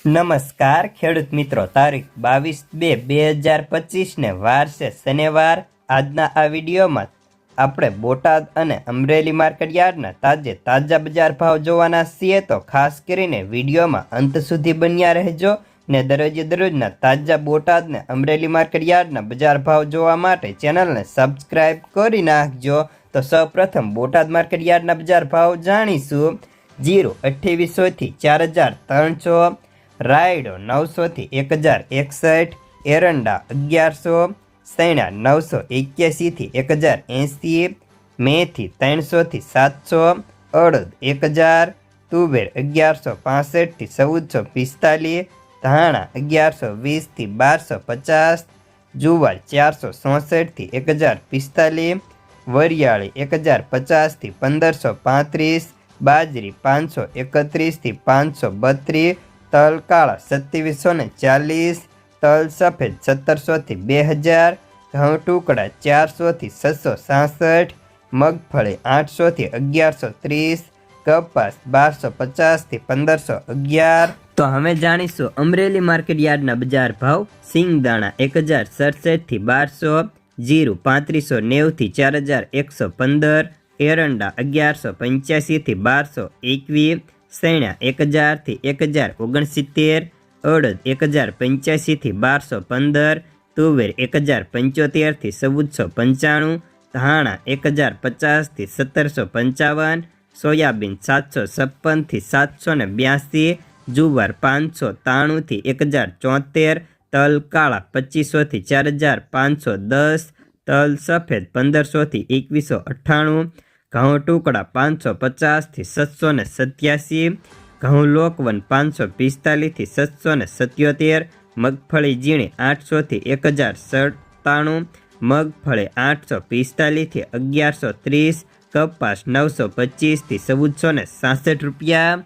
નમસ્કાર ખેડૂત મિત્રો, તારીખ 22/2/2025 ને વાર છે શનિવાર। આજના આ વિડીયોમાં આપણે બોટાદ અને અમરેલી માર્કેટ યાર્ડના તાજા બજાર ભાવ જોવાના છીએ, તો ખાસ કરીને વિડીયોમાં અંત સુધી બન્યા રહેજો ને દરરોજના તાજા બોટાદ ને અમરેલી માર્કેટ યાર્ડના બજાર ભાવ જોવા માટે ચેનલને સબસ્ક્રાઈબ કરી નાખજો। તો સૌપ્રથમ બોટાદ માર્કેટ યાર્ડના બજાર ભાવ જાણીશું। જીરું 2800 થી 4300, રાયડો 900 થી 1061, એરંડા 1100, સૈણા 981 થી 1080, મેથી 300 થી 700, અડદ 1000, તુવેર 1165 થી 1445, ધાણા 1120 થી 1250, જુવાર 467 થી 1045, વરિયાળી 1050 થી 1535, બાજરી 531 થી 532, તલ કાળા 2740, તલ સફેદ 1700 થી 2000, ઘઉં ટુકડા 400 થી 666, મગફળી 800 થી 1130, કપાસ 1250 થી 1511। તો હવે જાણીશું અમરેલી માર્કેટ યાર્ડના બજાર ભાવ। સિંગદાણા 1067 થી 1200, જીરું 3590 થી 4115, એરંડા 1185 થી 1221, સૈણા 1000 થી 1069, અડદ 1085 થી 1215, તુવેર 1075 થી 1495, ધાણા 1050 થી 1755, સોયાબીન 756 થી 782, જુવાર 593 થી 1074, તલ કાળા 2500 થી 4510, તલ સફેદ 1500 થી 2198, ઘઉં ટુકડા 550 થી 787, ઘઉં લોકવન 545 થી 777, મગફળી ઝીણી 800 થી 1097, મગફળી 845 થી 1130, કપાસ 925 થી 1466 રૂપિયા।